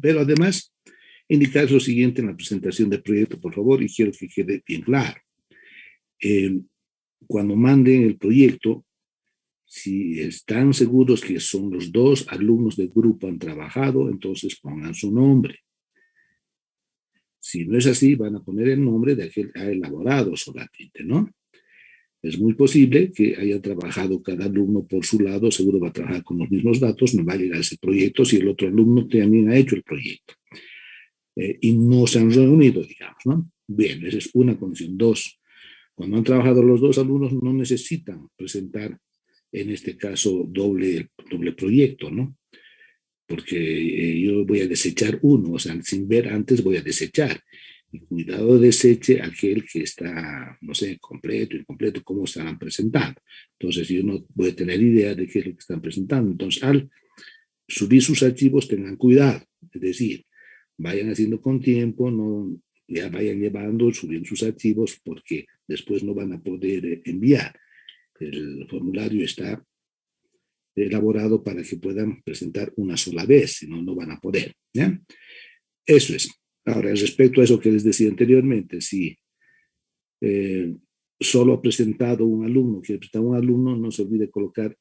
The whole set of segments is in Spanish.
Pero además, indicar lo siguiente en la presentación del proyecto, por favor, y quiero que quede bien claro. Cuando manden el proyecto, si están seguros que son los dos alumnos del grupo han trabajado, entonces pongan su nombre. Si no es así, van a poner el nombre de aquel que ha elaborado solamente, ¿no? Es muy posible que haya trabajado cada alumno por su lado, seguro va a trabajar con los mismos datos, no va a llegar ese proyecto si el otro alumno también ha hecho el proyecto. Y no se han reunido, digamos, ¿no? Bien, esa es una condición. Dos, cuando han trabajado los dos alumnos no necesitan presentar, en este caso, doble proyecto, ¿no? Porque yo voy a desechar uno, o sea, sin ver antes voy a desechar. Y cuidado, deseche aquel que está, no sé, completo, incompleto, cómo estarán presentando. Entonces, yo no voy a tener idea de qué es lo que están presentando. Entonces, al subir sus archivos, tengan cuidado. Es decir, vayan haciendo con tiempo, no ya vayan llevando, subiendo sus archivos, porque después no van a poder enviar. El formulario está elaborado para que puedan presentar una sola vez, si no, no van a poder. ¿Ya? Eso es. Ahora, respecto a eso que les decía anteriormente, si solo ha presentado un alumno, quiere presentar un alumno, no se olvide colocar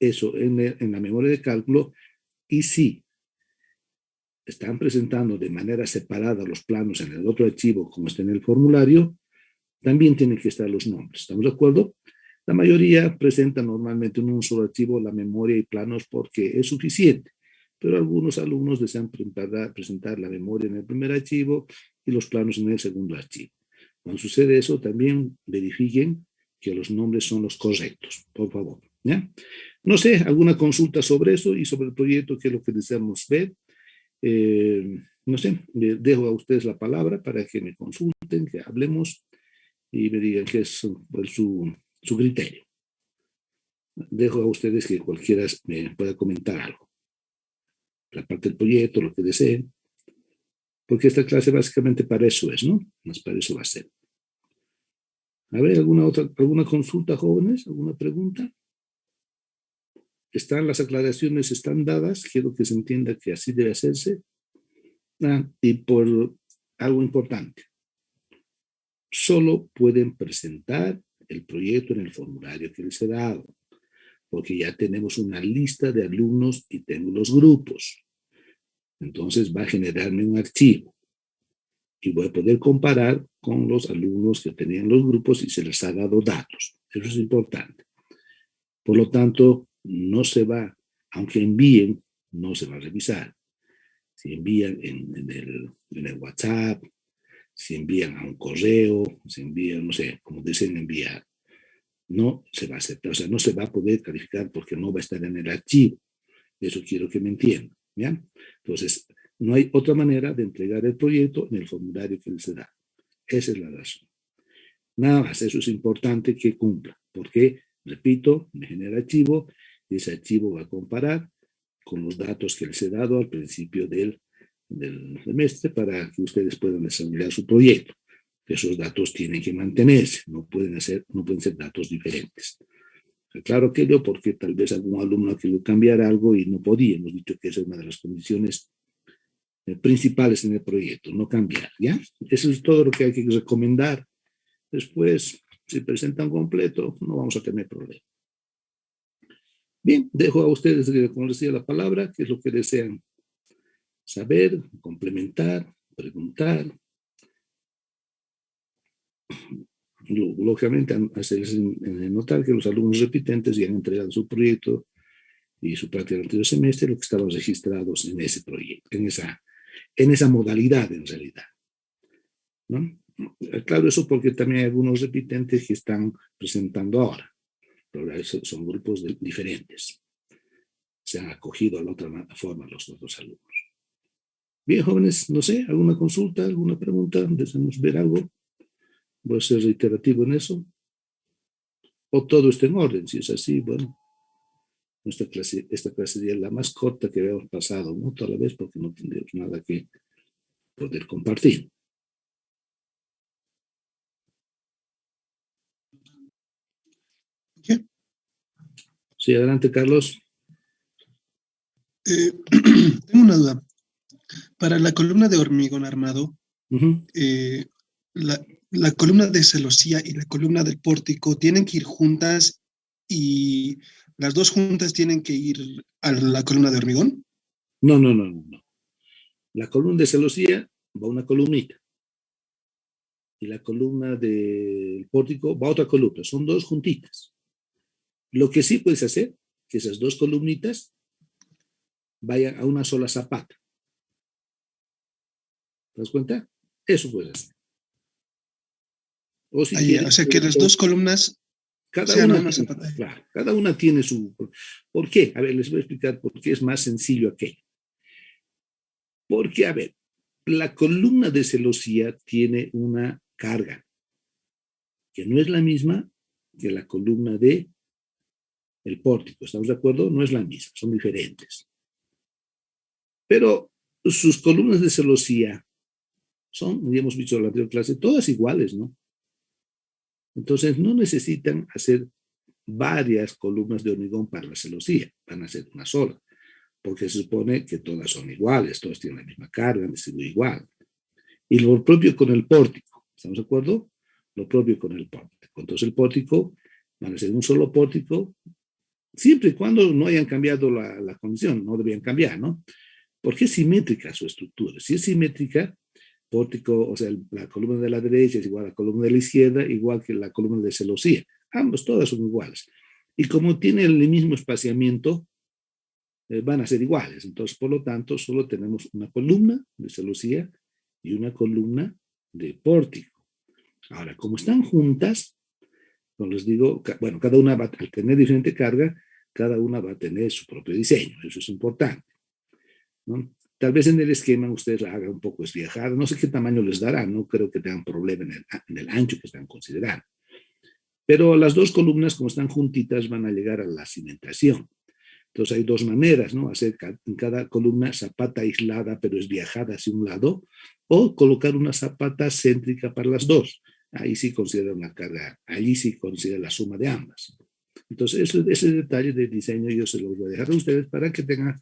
eso en la memoria de cálculo, y si están presentando de manera separada los planos en el otro archivo, como está en el formulario, también tienen que estar los nombres. ¿Estamos de acuerdo? La mayoría presenta normalmente en un solo archivo la memoria y planos porque es suficiente, pero algunos alumnos desean presentar la memoria en el primer archivo y los planos en el segundo archivo. Cuando sucede eso, también verifiquen que los nombres son los correctos, por favor. ¿Ya? No sé, alguna consulta sobre eso y sobre el proyecto, qué es lo que deseamos ver. No sé, dejo a ustedes la palabra para que me consulten, que hablemos y me digan qué es su criterio. Dejo a ustedes que cualquiera me pueda comentar algo. La parte del proyecto, lo que deseen. Porque esta clase básicamente para eso es, ¿no? Más para eso va a ser. A ver, alguna consulta, jóvenes? ¿Alguna pregunta? Las aclaraciones están dadas. Quiero que se entienda que así debe hacerse. Y por algo importante. Solo pueden presentar el proyecto en el formulario que les he dado, porque ya tenemos una lista de alumnos y tengo los grupos. Entonces va a generarme un archivo y voy a poder comparar con los alumnos que tenían los grupos y se les ha dado datos. Eso es importante. Por lo tanto, no se va, aunque envíen, no se va a revisar. Si envían en el WhatsApp, si envían a un correo, si envían, no sé, como deseen enviar, no se va a aceptar, o sea, no se va a poder calificar porque no va a estar en el archivo. Eso quiero que me entiendan, ¿ya? Entonces, no hay otra manera de entregar el proyecto en el formulario que les da. Esa es la razón. Nada más, eso es importante que cumpla, porque, repito, me genera archivo y ese archivo va a comparar con los datos que les he dado al principio del semestre para que ustedes puedan desarrollar su proyecto. Esos datos tienen que mantenerse, no pueden ser datos diferentes. Claro que yo, porque tal vez algún alumno quería cambiar algo y no podía. Hemos dicho que esa es una de las condiciones principales en el proyecto, no cambiar, ¿ya? Eso es todo lo que hay que recomendar. Después, si presentan completo, no vamos a tener problema. Bien, dejo a ustedes, como les decía, la palabra, qué es lo que desean saber, complementar, preguntar. Lógicamente, hacerles notar que los alumnos repitentes ya han entregado su proyecto y su práctica del anterior semestre, lo que estaban registrados en ese proyecto, en esa modalidad en realidad, ¿no? Claro, eso porque también hay algunos repitentes que están presentando ahora, pero son grupos diferentes. Se han acogido a la otra forma los otros alumnos. Bien, jóvenes, no sé, ¿alguna consulta, alguna pregunta? ¿Deseamos ver algo? ¿Voy a ser reiterativo en eso? ¿O todo está en orden? Si es así, bueno, esta clase sería la más corta que habíamos pasado, ¿no? Toda la vez porque no tendríamos nada que poder compartir. ¿Qué? Sí, adelante, Carlos. Tengo una duda. Para la columna de hormigón armado, Ujú. eh, la columna de celosía y la columna del pórtico tienen que ir juntas y las dos juntas tienen que ir a la columna de hormigón. No, no, no, no, no. La columna de celosía va una columnita y la columna del pórtico va otra columna. Son dos juntitas. Lo que sí puedes hacer, que esas dos columnitas vayan a una sola zapata. ¿Te das cuenta? Eso puedes hacer. O si Ahí, o quieres, sea que las dos columnas cada sean a una una tiene, zapata. claro, cada una tiene su... ¿Por qué? A ver, les voy a explicar por qué es más sencillo aquello. Porque, a ver, la columna de celosía tiene una carga que no es la misma que la columna de el pórtico. ¿Estamos de acuerdo? No es la misma, son diferentes. Pero sus columnas de celosía son, ya hemos visto en la anterior clase, todas iguales, ¿no? Entonces no necesitan hacer varias columnas de hormigón para la celosía, van a ser una sola, porque se supone que todas son iguales, todas tienen la misma carga, distribuye igual. Y lo propio con el pórtico, ¿estamos de acuerdo? Lo propio con el pórtico. Entonces el pórtico van a ser un solo pórtico, siempre y cuando no hayan cambiado la condición, no deberían cambiar, ¿no? Porque es simétrica su estructura. Si es simétrica, pórtico, o sea, la columna de la derecha es igual a la columna de la izquierda, igual que la columna de celosía. Ambos, todas son iguales. Y como tienen el mismo espaciamiento, van a ser iguales. Entonces, por lo tanto, solo tenemos una columna de celosía y una columna de pórtico. Ahora, como están juntas, como les digo, bueno, cada una va a tener diferente carga, cada una va a tener su propio diseño. Eso es importante, ¿no? Tal vez en el esquema ustedes la hagan un poco esviajada, no sé qué tamaño les dará, no creo que tengan problema en el ancho que están considerando. Pero las dos columnas, como están juntitas, van a llegar a la cimentación. Entonces hay dos maneras, ¿no? Hacer en cada columna zapata aislada, pero esviajada hacia un lado, o colocar una zapata céntrica para las dos. Ahí sí considera una carga, ahí sí considera la suma de ambas. Entonces, ese detalle de diseño yo se los voy a dejar a ustedes para que tengan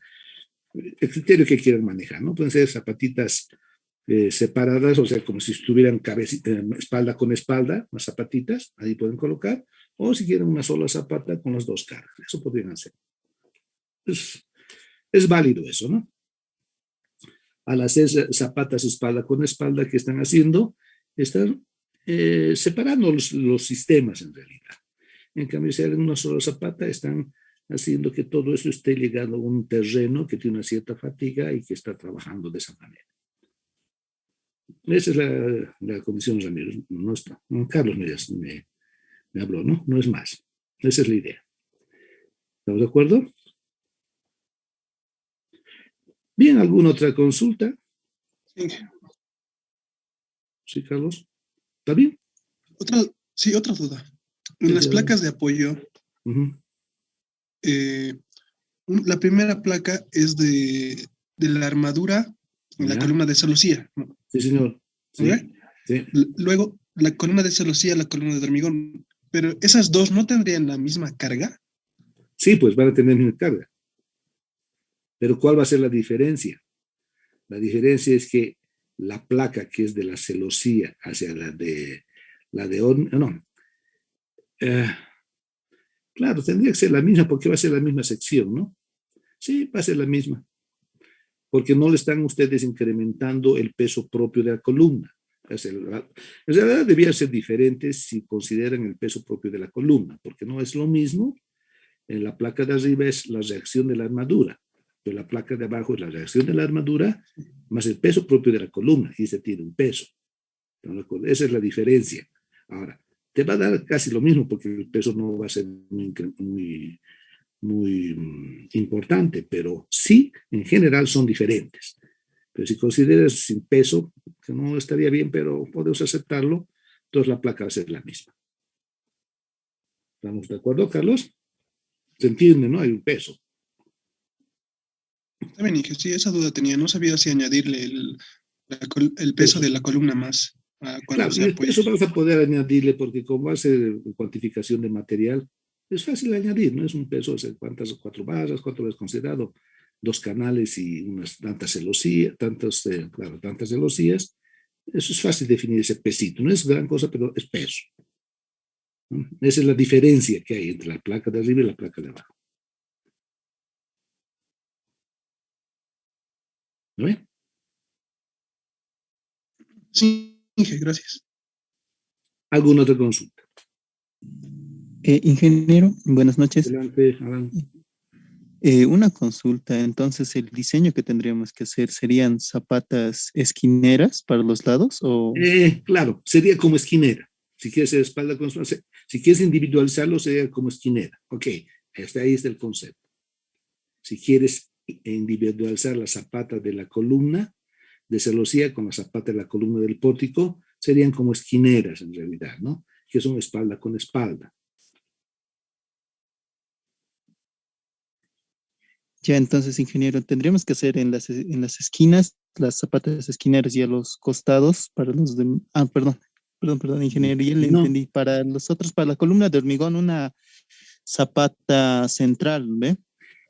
el criterio que quieran manejar, ¿no? Pueden ser zapatitas separadas, o sea, como si estuvieran espalda con espalda, las zapatitas, ahí pueden colocar, o si quieren una sola zapata con las dos cargas, eso podrían hacer. Es válido eso, ¿no? Al hacer zapatas espalda con espalda, ¿qué están haciendo? Están separando los sistemas en realidad. En cambio, si hacen una sola zapata, están haciendo que todo eso esté ligado a un terreno que tiene una cierta fatiga y que está trabajando de esa manera. Esa es la condición, Ramiro. No está. Carlos me habló, ¿no? No es más. Esa es la idea. ¿Estamos de acuerdo? Bien, ¿alguna otra consulta? Sí. Sí, Carlos. ¿Está bien? Otra duda. En las placas de apoyo, la primera placa es de la armadura en la columna de celosía, ¿no? Sí, señor. Sí, ¿Okay? sí. Luego, la columna de celosía, la columna de hormigón. Pero esas dos no tendrían la misma carga. Sí, pues van a tener la misma carga. Pero ¿cuál va a ser la diferencia? La diferencia es que la placa que es de la celosía hacia la de no. Claro, tendría que ser la misma porque va a ser la misma sección, ¿no? Sí, va a ser la misma. Porque no le están ustedes incrementando el peso propio de la columna. En realidad debían ser diferentes si consideran el peso propio de la columna, porque no es lo mismo. En la placa de arriba es la reacción de la armadura, pero la placa de abajo es la reacción de la armadura más el peso propio de la columna, y ese tiene un peso. Esa es la diferencia. Ahora, te va a dar casi lo mismo porque el peso no va a ser muy importante, pero sí, en general son diferentes. Pero si consideras sin peso, que no estaría bien, pero podemos aceptarlo, entonces la placa va a ser la misma. ¿Estamos de acuerdo, Carlos? Se entiende, ¿no? Hay un peso. También dije, sí, esa duda tenía. No sabía si añadirle el peso de la columna más cuando Claro, se apoya. eso vas a poder añadirle porque como va a ser cuantificación de material, es fácil añadir, ¿no? Es un peso, ¿cuántas? 4 barras, 4 veces considerado. dos canales y unas tantas celosías, tantas celosías. Eso es fácil definir ese pesito. No es gran cosa, pero es peso, ¿no? Esa es la diferencia que hay entre la placa de arriba y la placa de abajo. ¿No ve? Sí, Inge, gracias. ¿Alguna otra consulta? Ingeniero, buenas noches. Adelante, Alan. Una consulta, entonces el diseño que tendríamos que hacer serían zapatas esquineras para los lados o Claro, sería como esquinera. Si quieres hacer espalda con si quieres individualizarlo, sería como esquinera. Ok, hasta ahí está el concepto. Si quieres individualizar la zapata de la columna de celosía con la zapata de la columna del pórtico, serían como esquineras en realidad, ¿no? Que son espalda con espalda. ya entonces, ingeniero, tendríamos que hacer en las esquinas las zapatas esquineras y a los costados para los de... Ah, perdón, ingeniero, ya le No, entendí. Para los otros, para la columna de hormigón, una zapata central, ¿ve?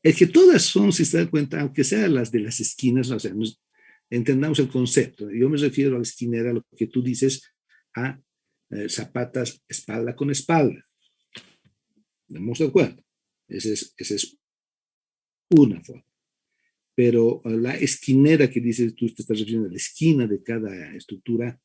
es que todas son, si se dan cuenta, aunque sean las de las esquinas, o sea, entendamos el concepto. Yo me refiero a la esquinera, lo que tú dices, a zapatas espalda con espalda. ¿Estamos de acuerdo? Esa es una forma. Pero la esquinera que dices, tú te estás refiriendo a la esquina de cada estructura,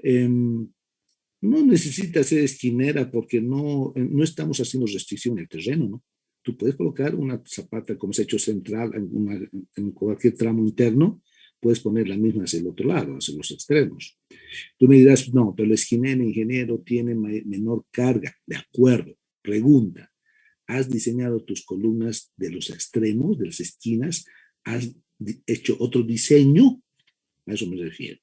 no necesita ser esquinera porque no estamos haciendo restricción en el terreno, ¿no? Tú puedes colocar una zapata, como se ha hecho central, en cualquier tramo interno, puedes poner la misma hacia el otro lado, hacia los extremos. Tú me dirás, no, pero el esquinero, ingeniero, tiene menor carga. De acuerdo. Pregunta, ¿has diseñado tus columnas de los extremos, de las esquinas? ¿Has hecho otro diseño? A eso me refiero.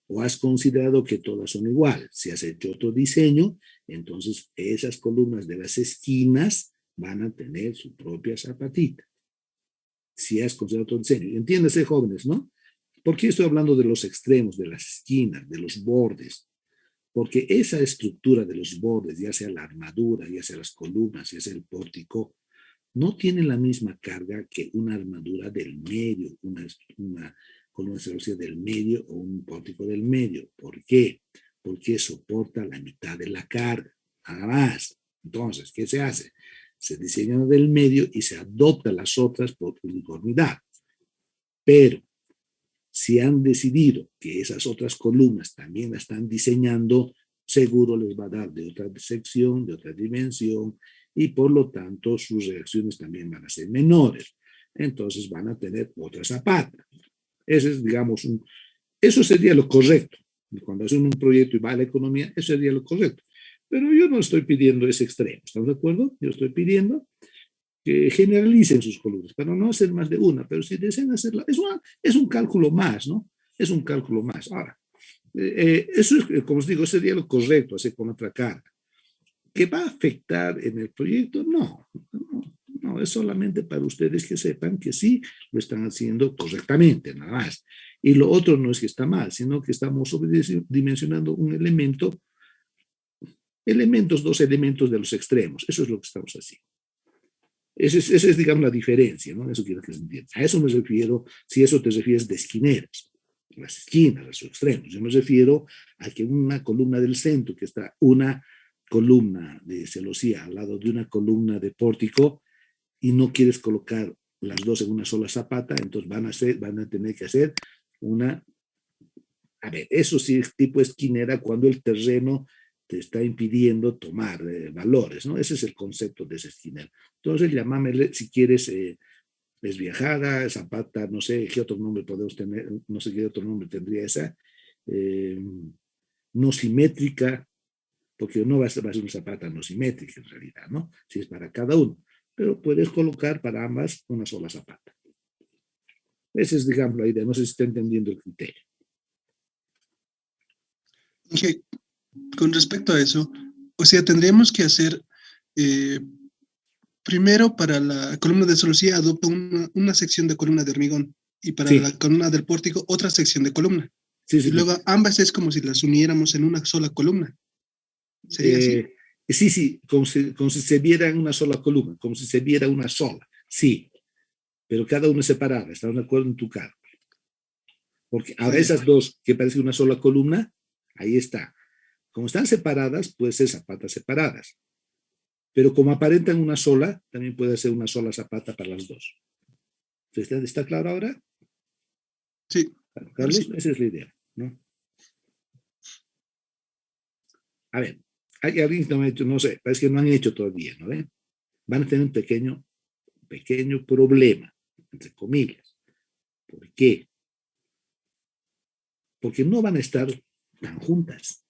¿O has considerado que todas son iguales? Si has hecho otro diseño, entonces esas columnas de las esquinas van a tener su propia zapatita. Si has considerado otro diseño. Entiéndase, jóvenes, ¿no? ¿Por qué estoy hablando de los extremos, de las esquinas, de los bordes? Porque esa estructura de los bordes, ya sea la armadura, ya sea las columnas, ya sea el pórtico, no tiene la misma carga que una armadura del medio, una columna celosía del medio o un pórtico del medio. ¿Por qué? Porque soporta la mitad de la carga, nada más. Entonces, ¿qué se hace? Se diseña del medio y se adopta las otras por uniformidad. Pero si han decidido que esas otras columnas también las están diseñando, seguro les va a dar de otra sección, de otra dimensión, y por lo tanto sus reacciones también van a ser menores. Entonces van a tener otra zapata. Ese es, digamos, eso sería lo correcto. Cuando hacen un proyecto y va a la economía, eso sería lo correcto. Pero yo no estoy pidiendo ese extremo, ¿están de acuerdo? Yo estoy pidiendo que generalicen sus columnas, para no hacer más de una, pero si desean hacerla, es un cálculo más, ¿no? Es un cálculo más. Ahora, eso es, como os digo, sería lo correcto, hacer con otra carga. ¿Que va a afectar en el proyecto? No, es solamente para ustedes que sepan que sí lo están haciendo correctamente, nada más. Y lo otro no es que está mal, sino que estamos sobredimensionando un dos elementos de los extremos. Eso es lo que estamos haciendo. Esa es, digamos, la diferencia, ¿no? Eso quiero que se entienda. A eso me refiero, si eso te refieres de esquineras, las esquinas, los extremos. Yo me refiero a que una columna del centro, que está una columna de celosía al lado de una columna de pórtico, y no quieres colocar las dos en una sola zapata, entonces van a tener que hacer una... A ver, eso sí es tipo esquinera cuando el terreno te está impidiendo tomar valores, ¿no? Ese es el concepto de esa esquinera. Entonces, llamámele, si quieres, es viajada, zapata, no sé qué otro nombre podemos tener, no sé qué otro nombre tendría esa, eh, no simétrica, porque no va a ser una zapata no simétrica en realidad, ¿no? Si es para cada uno, pero puedes colocar para ambas una sola zapata. Esa es, digamos, la idea, no sé si está entendiendo el criterio. Inge, con respecto a eso, o sea, tendríamos que hacer, primero para la columna de celosía adopta una sección de columna de hormigón y para Sí, la columna del pórtico otra sección de columna. sí, Y sí. luego ambas es como si las uniéramos en una sola columna. ¿Sería así? Sí, como si se viera en una sola columna, como si se viera una sola, sí. pero cada una es separada. ¿Estamos de acuerdo en tu cálculo? Porque ahora Sí. esas dos, que parece una sola columna, ahí está. Como están separadas, puede ser zapatas separadas. Pero como aparentan una sola, también puede ser una sola zapata para las dos. ¿Está claro ahora? Sí, Carlos, sí. esa es la idea, ¿no? A ver, hay alguien que no ha hecho, no sé, parece que no han hecho todavía, ¿no ven? Van a tener un pequeño problema, entre comillas. ¿Por qué? Porque no van a estar tan juntas.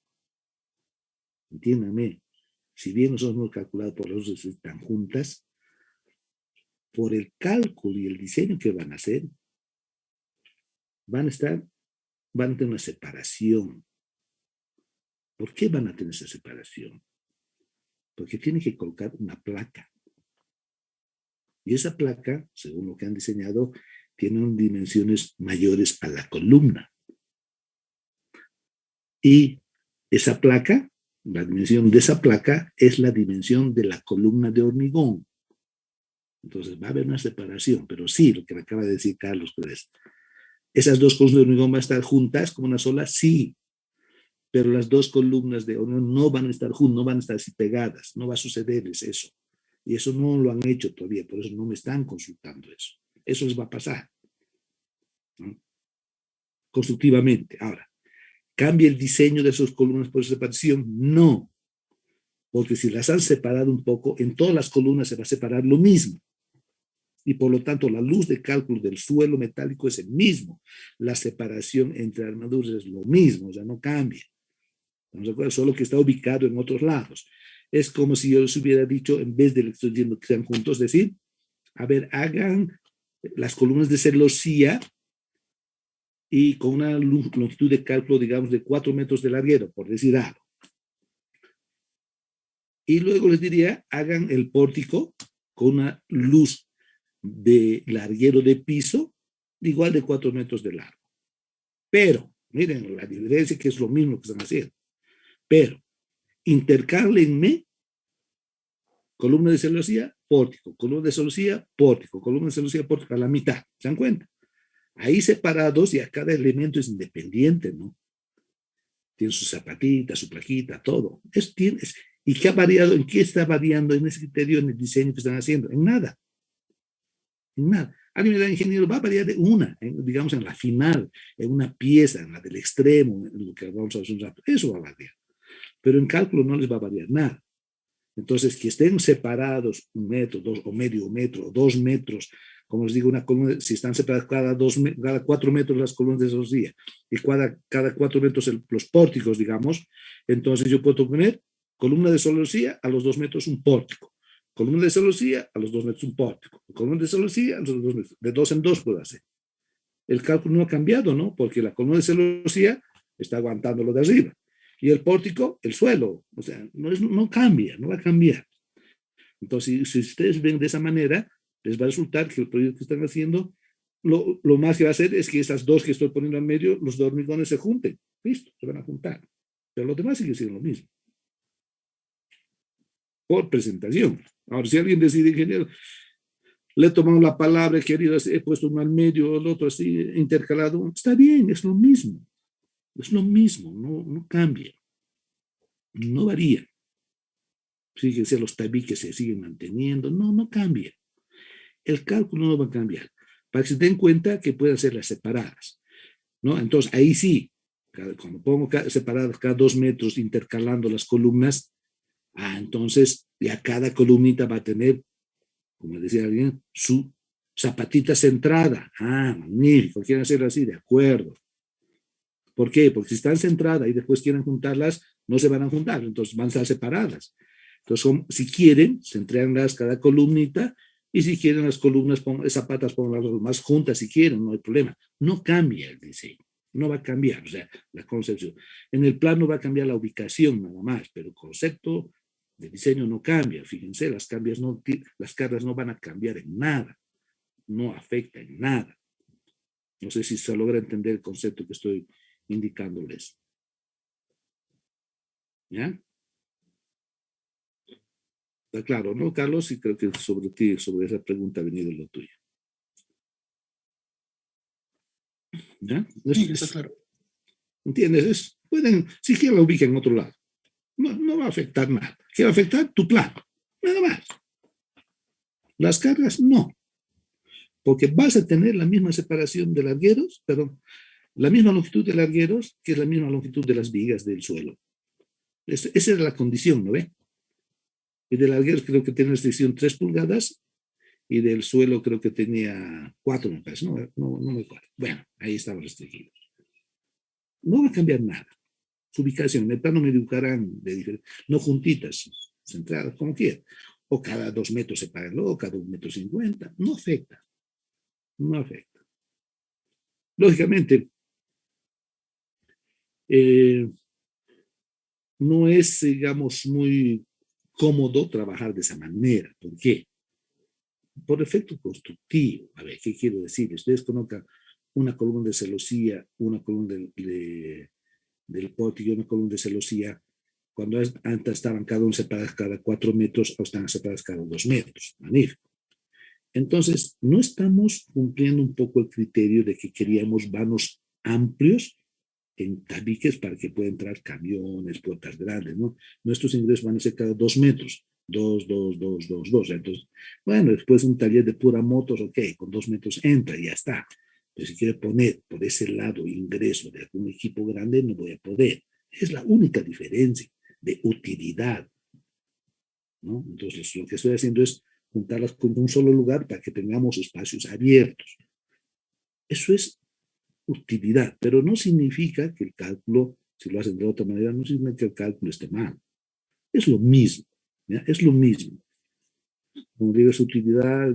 Entiéndame, si bien nosotros hemos calculado por los dos tan juntas, por el cálculo y el diseño que van a hacer, van a tener una separación. ¿Por qué van a tener esa separación? Porque tienen que colocar una placa. Y esa placa, según lo que han diseñado, tiene dimensiones mayores a la columna. Y esa placa, la dimensión de esa placa es la dimensión de la columna de hormigón. Entonces va a haber una separación, pero sí, lo que me acaba de decir Carlos, pues, esas dos columnas de hormigón van a estar juntas como una sola, sí, pero las dos columnas de hormigón no van a estar juntas, no van a estar así pegadas, no va a sucederles eso. Y eso no lo han hecho todavía, por eso no me están consultando eso. Eso les va a pasar, ¿no? Constructivamente. Ahora, ¿cambia el diseño de sus columnas por separación? No, porque si las han separado un poco, en todas las columnas se va a separar lo mismo. Y por lo tanto, la luz de cálculo del suelo metálico es el mismo. La separación entre armaduras es lo mismo, o sea, no cambia. ¿No se acuerdan? Solo que está ubicado en otros lados. Es como si yo les hubiera dicho, en vez de que estoy diciendo que sean juntos, decir, a ver, hagan las columnas de celosía y con una longitud de cálculo, digamos, de 4 metros de larguero, por decir algo. Y luego les diría, hagan el pórtico con una luz de larguero de piso, igual de 4 metros de largo. Pero, miren la diferencia, que es lo mismo que están haciendo. Pero, intercálenme columna de celosía, pórtico, columna de celosía, pórtico, columna de celosía, pórtico, a la mitad. ¿Se dan cuenta? Ahí separados, y a cada elemento es independiente, ¿no? Tiene su zapatita, su plaquita, todo. ¿Y qué ha variado? ¿En qué está variando en ese criterio, en el diseño que están haciendo? En nada. En nada. Alguien me da, ingeniero, va a variar de una, digamos, en la final, en una pieza, en la del extremo, en lo que vamos a hacer un rato. Eso va a variar. Pero en cálculo no les va a variar nada. Entonces, que estén separados 1 metro, 2, o medio metro, o 2 metros, como les digo, una columna, si están separadas cada 4 metros las columnas de celosía y cada 4 metros los pórticos, digamos, entonces yo puedo poner columna de celosía a los 2 metros un pórtico, columna de celosía a los 2 metros un pórtico, columna de celosía a los 2 metros, de 2 en 2 puedo hacer. El cálculo no ha cambiado, ¿no? Porque la columna de celosía está aguantando lo de arriba. Y el pórtico, el suelo. O sea, no cambia, no va a cambiar. Entonces, si ustedes ven de esa manera, les va a resultar que el proyecto que están haciendo, lo más que va a hacer es que esas dos que estoy poniendo en medio, los dos hormigones se junten. Listo, se van a juntar. Pero los demás siguen siendo lo mismo. Por presentación. Ahora, si alguien decide, ingeniero, le he tomado la palabra, he querido, he puesto uno al medio, el otro así, intercalado, está bien, es lo mismo. Es lo mismo, no cambia, no varía. Fíjense, los tabiques se siguen manteniendo, no cambia. El cálculo no va a cambiar. Para que se den cuenta que pueden ser las separadas, ¿no? Entonces, ahí sí, cuando pongo separadas cada 2 metros intercalando las columnas, entonces ya cada columnita va a tener, como decía alguien, su zapatita centrada. Magnífico, quieren hacerlo así, de acuerdo. ¿Por qué? Porque si están centradas y después quieren juntarlas, no se van a juntar, entonces van a estar separadas. Entonces, si quieren, se entregan cada columnita, y si quieren las columnas, zapatas, ponganlas más juntas si quieren, no hay problema. No cambia el diseño, no va a cambiar, o sea, la concepción. En el plano va a cambiar la ubicación nada más, pero el concepto de diseño no cambia. Fíjense, las cargas no van a cambiar en nada, no afecta en nada. No sé si se logra entender el concepto que estoy indicándoles. ¿Ya? Está claro, ¿no, Carlos? Y creo que sobre ti, sobre esa pregunta ha venido lo tuyo. ¿Ya? Sí, está claro. ¿Entiendes? Pueden, siquiera la ubiquen en otro lado. No va a afectar nada. ¿Qué va a afectar? Tu plan. Nada más. Las cargas, no. Porque vas a tener la misma separación de largueros, perdón, la misma longitud de largueros que es la misma longitud de las vigas del suelo. Esa era la condición, ¿no ve? Y de largueros creo que tiene restricción 3 pulgadas y del suelo creo que tenía 4, me parece. No me acuerdo. Bueno, ahí estaban restringidos. No va a cambiar nada. Su ubicación, en el plano me dibujarán de diferente, no juntitas, centradas, como quieran. O cada 2 metros sepárenlo, o cada 1,50 m. No afecta. No afecta. Lógicamente, no es, digamos, muy cómodo trabajar de esa manera. ¿Por qué? Por efecto constructivo. A ver, ¿qué quiero decir? Ustedes conozcan una columna de celosía, una columna del pórtico y una columna de celosía. Cuando antes estaban cada uno separadas cada 4 metros, ahora están separadas cada 2 metros. Magnífico. Entonces, no estamos cumpliendo un poco el criterio de que queríamos vanos amplios en tabiques para que puedan entrar camiones, puertas grandes, ¿no? Nuestros ingresos van a ser cada 2 metros, 2, 2, 2, 2, 2. Entonces, bueno, después un taller de pura motos, ok, con 2 metros entra y ya está. Pero si quiere poner por ese lado ingreso de algún equipo grande, no voy a poder. Es la única diferencia de utilidad, ¿no? Entonces, lo que estoy haciendo es juntarlas con un solo lugar para que tengamos espacios abiertos. Eso es utilidad, pero no significa que el cálculo, si lo hacen de otra manera, no significa que el cálculo esté mal. Es lo mismo, ¿ya? Es lo mismo. Como digo, es utilidad,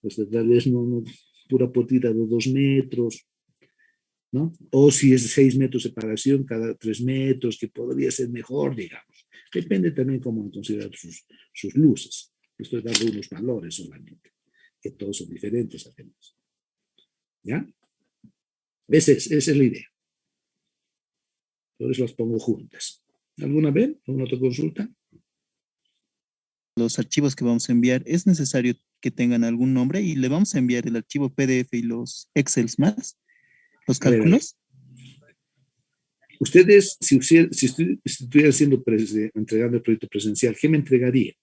pues tal vez no pura potita de 2 metros, ¿no? O si es de 6 metros de separación cada 3 metros, que podría ser mejor, digamos. Depende también cómo han considerado sus luces. Estoy dando unos valores solamente, que todos son diferentes además. ¿Ya? Esa es la idea. Entonces las pongo juntas. ¿Alguna vez? ¿Alguna otra consulta? Los archivos que vamos a enviar, es necesario que tengan algún nombre y le vamos a enviar el archivo PDF y los Excels más, los A ver. cálculos. Ustedes, si estuvieran entregando el proyecto presencial, ¿qué me entregarían?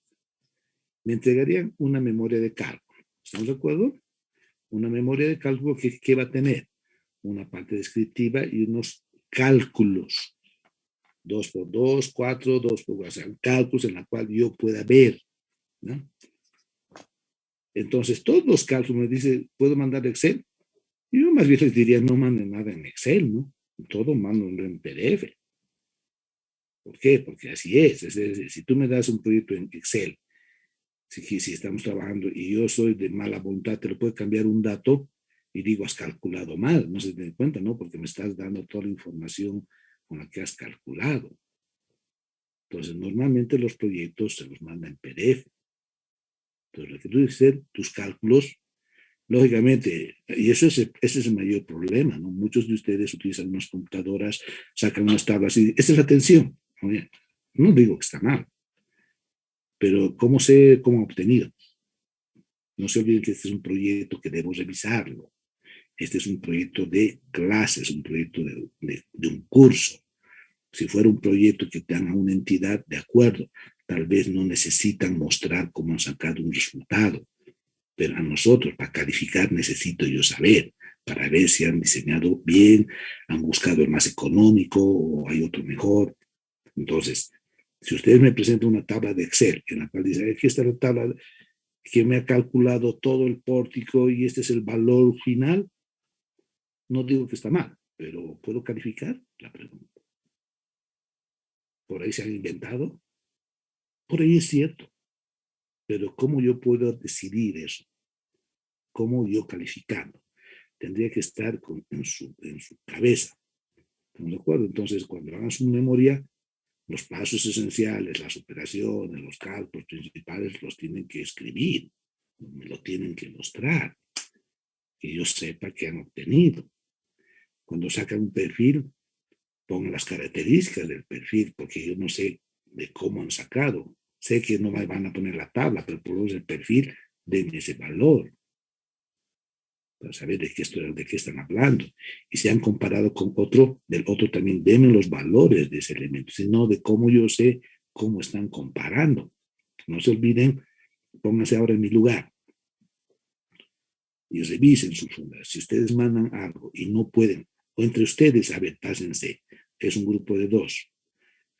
Me entregarían una memoria de cálculo. ¿Estamos de acuerdo? Una memoria de cálculo que va a tener una parte descriptiva y unos cálculos. 2 por 2, 4, 2 por 4, o sea, cálculos en la cual yo pueda ver, ¿no? Entonces, todos los cálculos me dicen, ¿puedo mandar Excel? Y yo más bien les diría, no manden nada en Excel, ¿no? Todo mándenlo en PDF. ¿Por qué? Porque así es. Es decir, si tú me das un proyecto en Excel, si estamos trabajando y yo soy de mala voluntad, te lo puedo cambiar un dato y digo, has calculado mal, no se te den cuenta, ¿no? Porque me estás dando toda la información con la que has calculado. Entonces, normalmente los proyectos se los mandan en PDF. Entonces, lo que tú debes hacer, tus cálculos, lógicamente, y ese es el mayor problema, ¿no? Muchos de ustedes utilizan unas computadoras, sacan unas tablas y esa es la atención. Oye, no digo que está mal, pero ¿cómo sé cómo obtenido? No se olviden que este es un proyecto que debo revisarlo. Este es un proyecto de clases, un proyecto de un curso. Si fuera un proyecto que tenga una entidad, de acuerdo, tal vez no necesitan mostrar cómo han sacado un resultado, pero a nosotros, para calificar, necesito yo saber, para ver si han diseñado bien, han buscado el más económico o hay otro mejor. Entonces, si ustedes me presentan una tabla de Excel en la cual dice, aquí está la tabla que me ha calculado todo el pórtico y este es el valor final, no digo que está mal, pero ¿puedo calificar? La pregunta. Por ahí se han inventado. Por ahí es cierto. Pero ¿cómo yo puedo decidir eso? ¿Cómo yo calificando? Tendría que estar en su cabeza. ¿Estamos de acuerdo? Entonces, cuando hagan su memoria, los pasos esenciales, las operaciones, los cálculos principales, los tienen que escribir, me lo tienen que mostrar, que yo sepa que han obtenido. Cuando sacan un perfil, pongan las características del perfil, porque yo no sé de cómo han sacado. Sé que no me van a poner la tabla, pero por lo menos el perfil, denme ese valor. para saber de qué están hablando. Y se han comparado con otro, del otro también, denme los valores de ese elemento, sino de cómo yo sé cómo están comparando. No se olviden, pónganse ahora en mi lugar y revisen sus fundas. Si ustedes mandan algo y no pueden, o entre ustedes, a ver, pásense, es un grupo de 2,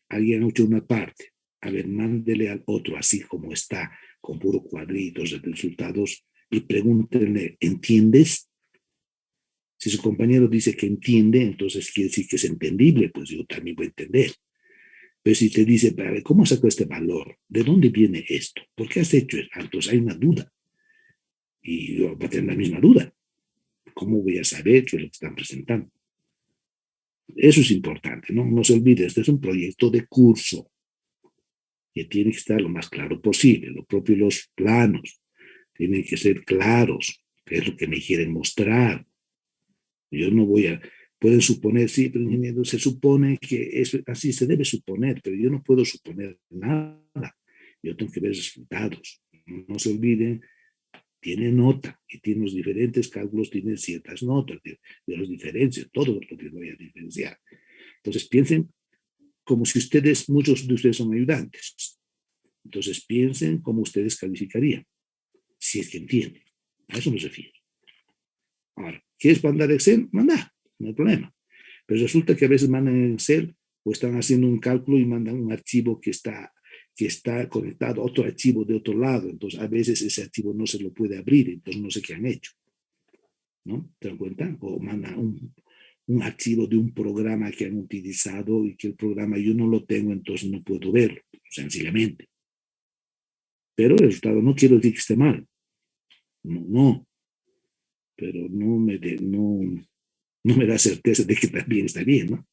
alguien ha hecho una parte, a ver, mándele al otro así como está, con puros cuadritos de resultados, y pregúntenle, ¿entiendes? Si su compañero dice que entiende, entonces quiere decir que es entendible, pues yo también voy a entender. Pero si te dice, ¿cómo sacó este valor? ¿De dónde viene esto? ¿Por qué has hecho esto? Entonces hay una duda. Y yo voy a tener la misma duda. ¿Cómo voy a saber qué es lo que están presentando? Eso es importante, ¿no? No se olvide, este es un proyecto de curso que tiene que estar lo más claro posible. Lo propio los planos tienen que ser claros, qué es lo que me quieren mostrar. Yo no voy a, pueden suponer, sí, pero ingeniero, se supone que eso, así se debe suponer, pero yo no puedo suponer nada. Yo tengo que ver resultados. No se olviden, tiene nota y tiene los diferentes cálculos, tienen ciertas notas, de los diferencias, todo lo que voy a diferenciar. Entonces piensen como si ustedes, muchos de ustedes son ayudantes. Entonces piensen cómo ustedes calificarían, si es que entienden. A eso me refiero. Ahora, ¿quieres mandar Excel? Manda, no hay problema. Pero resulta que a veces mandan Excel o están haciendo un cálculo y mandan un archivo que está conectado a otro archivo de otro lado. Entonces, a veces ese archivo no se lo puede abrir, entonces no sé qué han hecho. ¿No? ¿Te das cuenta? O mandan un archivo de un programa que han utilizado y que el programa yo no lo tengo, entonces no puedo verlo, sencillamente. Pero el resultado no quiero decir que esté mal. No. Pero no me da certeza de que también está bien, ¿no?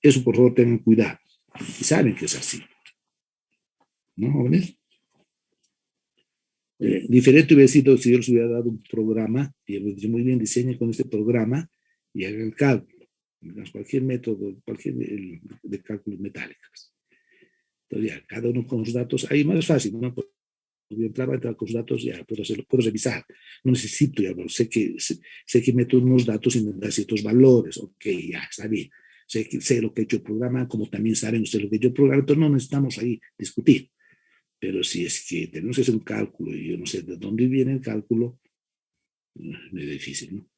Eso, por favor, tengan cuidado. Y saben que es así. ¿No, jóvenes? Diferente hubiera sido si yo les hubiera dado un programa y les dicho, muy bien, diseñe con este programa y haga el cálculo. Cualquier método, de cálculos metálicos. Entonces, ya, cada uno con sus datos, ahí más fácil, ¿no? Yo entrar con sus datos, ya puedo revisar. No necesito, ya, sé que meto unos datos y me da ciertos valores. Ok, ya, está bien. Sé lo que ha hecho el programa, como también saben ustedes lo que ha hecho el programa, entonces no necesitamos ahí discutir. Pero si es que tenemos que hacer un cálculo y yo no sé de dónde viene el cálculo, es difícil, ¿no?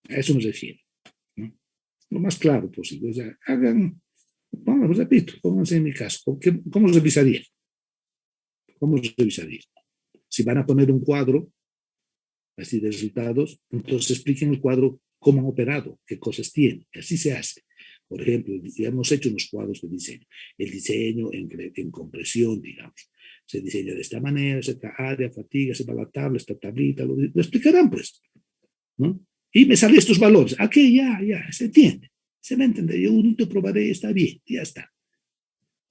A eso me refiero, ¿no? Lo más claro posible. O sea, hagan, bueno, repito, pónganse en mi caso. ¿Cómo revisaría? ¿Cómo revisaría? Si van a poner un cuadro así de resultados, entonces expliquen el cuadro cómo han operado, qué cosas tiene. Así se hace. Por ejemplo, ya hemos hecho unos cuadros de diseño. El diseño en compresión, digamos. Se diseña de esta manera, esta área, fatiga, se va a la tabla, esta tablita, lo explicarán pues, ¿no? Y me salen estos valores. Aquí ya, se entiende. Se va a entender. Yo unito probaré, está bien, ya está.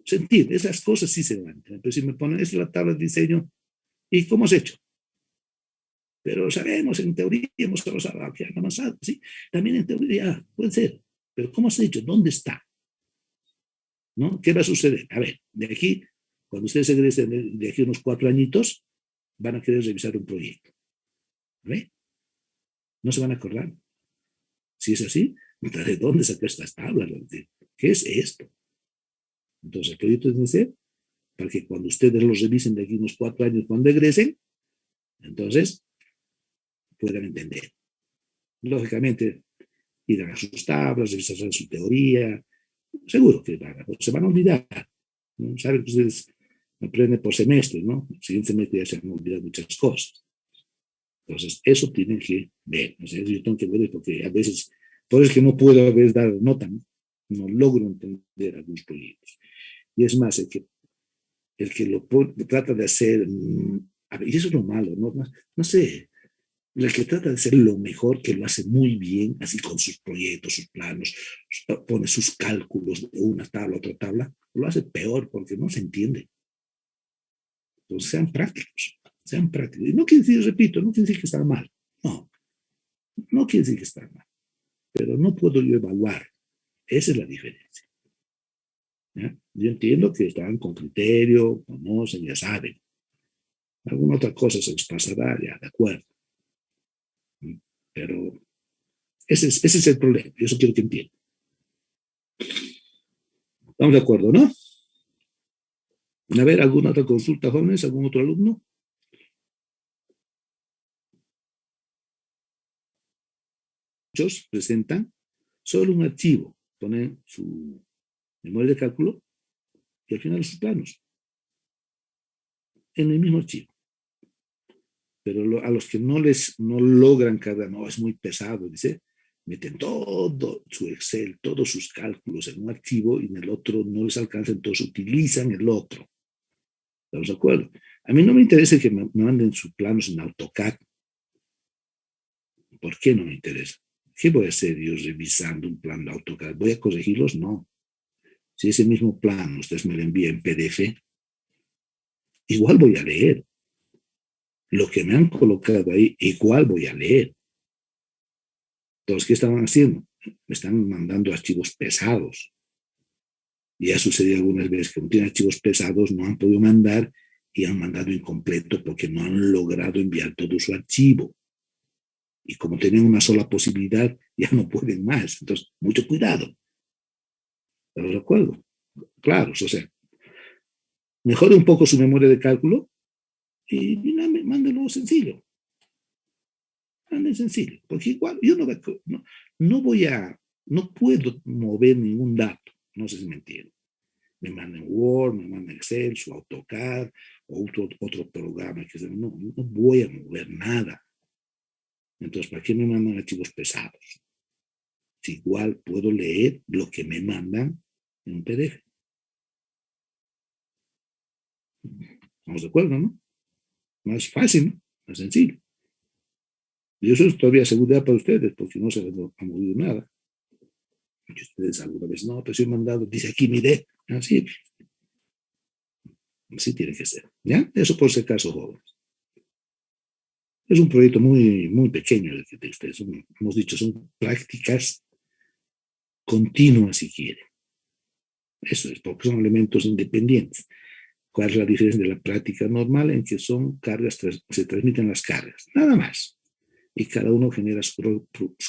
Se entiende. Esas cosas sí se van a entender. Pero si me ponen, esta es la tabla de diseño, ¿y cómo has hecho? Pero sabemos, en teoría hemos trabajado que han avanzado, ¿sí? También en teoría puede ser. Pero ¿cómo has hecho? ¿Dónde está? ¿No? ¿Qué va a suceder? A ver, de aquí, cuando ustedes egresen de aquí unos 4 añitos, van a querer revisar un proyecto. ¿Ve? No se van a acordar. Si es así, ¿de dónde saqué estas tablas? ¿Qué es esto? Entonces, el proyecto tiene que ser para que cuando ustedes los revisen de aquí unos 4 años, cuando egresen, entonces puedan entender. Lógicamente, irán a sus tablas, revisarán su teoría, seguro que se van a olvidar. ¿No? Saben que ustedes aprenden por semestre, ¿no? El siguiente semestre ya se han olvidado muchas cosas. Entonces, eso tienen que ver. O sea, yo tengo que ver porque a veces, por eso es que no puedo a veces dar nota, no logro entender algunos proyectos. Y es más, el que lo trata de hacer, y eso es lo malo, no sé, el que trata de hacer lo mejor, que lo hace muy bien, así con sus proyectos, sus planos, pone sus cálculos de una tabla a otra tabla, lo hace peor porque no se entiende. Entonces sean prácticos. Y no quiere decir, repito, no quiere decir que está mal. No quiere decir que está mal. Pero no puedo yo evaluar. Esa es la diferencia. ¿Ya? Yo entiendo que están con criterio, conocen, ya saben. Alguna otra cosa se les pasará, ya, de acuerdo. Pero ese es el problema. Y eso quiero que entiendan. ¿Estamos de acuerdo, no? A ver, ¿alguna otra consulta, jóvenes? ¿Algún otro alumno? Muchos presentan solo un archivo, ponen su memoria de cálculo y al final sus planos en el mismo archivo. Pero a los que no logran cargar, no, es muy pesado, dice, meten todo su Excel, todos sus cálculos en un archivo y en el otro no les alcanza, entonces utilizan el otro. ¿Estamos de acuerdo? A mí no me interesa que me manden sus planos en AutoCAD. ¿Por qué no me interesa? ¿Qué voy a hacer yo revisando un plan de AutoCAD? ¿Voy a corregirlos? No. Si ese mismo plan ustedes me lo envían en PDF, igual voy a leer. Lo que me han colocado ahí, igual voy a leer. Entonces, ¿qué estaban haciendo? Me están mandando archivos pesados. Y ha sucedido algunas veces que no tienen archivos pesados, no han podido mandar y han mandado incompleto porque no han logrado enviar todo su archivo. Y como tenían una sola posibilidad, ya no pueden más. Entonces, mucho cuidado. ¿Estamos de acuerdo? Claro, o sea, mejore un poco su memoria de cálculo y mándelo sencillo. Manden sencillo. Porque igual yo no puedo mover ningún dato. No sé si me entienden. Me mandan Word, me mandan Excel, su AutoCAD o otro programa que no voy a mover nada. Entonces, ¿para qué me mandan archivos pesados? Si igual puedo leer lo que me mandan en un PDF. ¿Estamos de acuerdo, no? Más fácil, ¿no? Más sencillo. Y eso es todavía seguridad para ustedes, porque no se les ha movido nada. Y ustedes alguna vez, no, pues yo he mandado, dice aquí, mire, así. Así tiene que ser. ¿Ya? Eso por si acaso, jóvenes. Es un proyecto muy, muy pequeño el que de ustedes. Hemos dicho, son prácticas continuas, si quieren. Eso es, porque son elementos independientes. ¿Cuál es la diferencia de la práctica normal? En que son cargas, se transmiten las cargas, nada más. Y cada uno genera su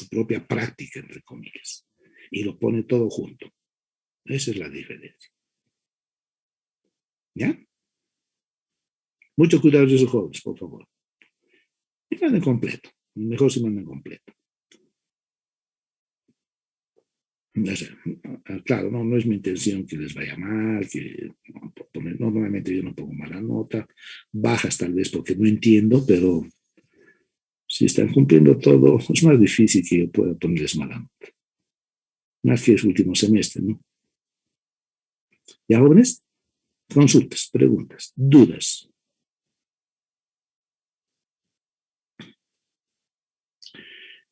propia práctica, entre comillas. Y lo pone todo junto. Esa es la diferencia. ¿Ya? Mucho cuidado de esos jóvenes, por favor. Y manden completo. Mejor si mandan completo. Claro, no es mi intención que les vaya mal, normalmente yo no pongo mala nota, bajas tal vez porque no entiendo, pero si están cumpliendo todo, es más difícil que yo pueda ponerles mala nota. Más que es último semestre, ¿no? ¿Ya, jóvenes? Consultas, preguntas, dudas.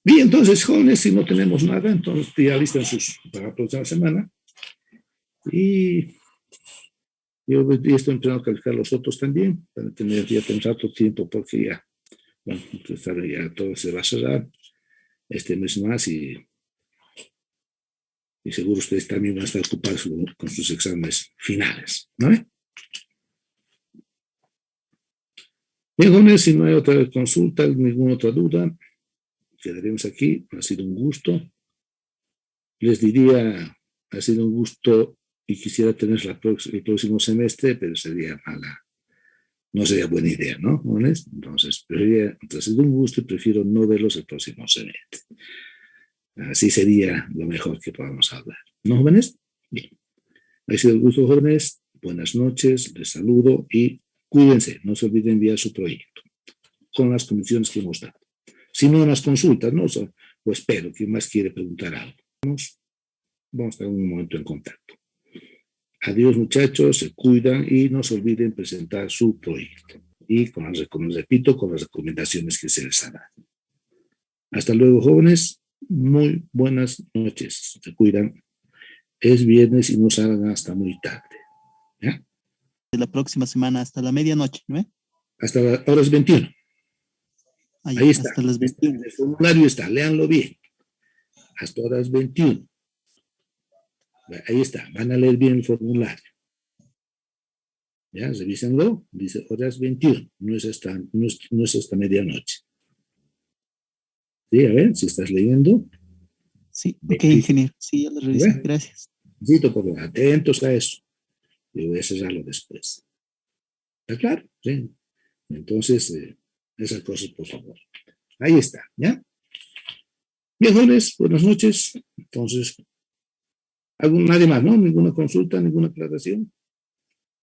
Bien, entonces, jóvenes, si no tenemos nada, entonces ya listan para la próxima semana. Y yo estoy empezando a calificar los otros también, para ya tenemos otro tiempo, porque ya, bueno, ya todo se va a cerrar este mes más y seguro ustedes también van a estar ocupados con sus exámenes finales, ¿no? Bien, jóvenes, si no hay otra consulta, ninguna otra duda, quedaremos aquí. Ha sido un gusto. Les diría, ha sido un gusto y quisiera tener el próximo semestre, pero sería no sería buena idea, ¿no? Entonces, ha sido un gusto y prefiero no verlos el próximo semestre. Así sería lo mejor que podamos hablar. ¿No, jóvenes? Bien. Ha sido un gusto, jóvenes. Buenas noches, les saludo y cuídense. No se olviden enviar su proyecto con las condiciones que hemos dado. Si no, en las consultas, ¿no? Pues espero, ¿quién más quiere preguntar algo? Vamos a estar un momento en contacto. Adiós, muchachos, se cuidan y no se olviden presentar su proyecto. Y repito, con las recomendaciones que se les harán. Hasta luego, jóvenes. Muy buenas noches. Se cuidan. Es viernes y no salgan hasta muy tarde. ¿Ya? De la próxima semana hasta la medianoche, ¿no? Hasta las horas 21. Ahí está. Hasta las 21. El formulario está, léanlo bien. Hasta horas 21. Ahí está, van a leer bien el formulario. Ya, revísenlo, dice horas 21, no es hasta medianoche. Sí, a ver, si estás leyendo. Sí, ok, ingeniero. Sí, ya lo revisé. Bueno. Gracias. Necesito por favor, atentos a eso. Yo voy a cerrarlo después. ¿Está claro? Sí. Entonces, esas cosas, por favor. Ahí está, ¿ya? Bien, jóvenes, buenas noches. Entonces, nadie más, ¿no? Ninguna consulta, ninguna aclaración.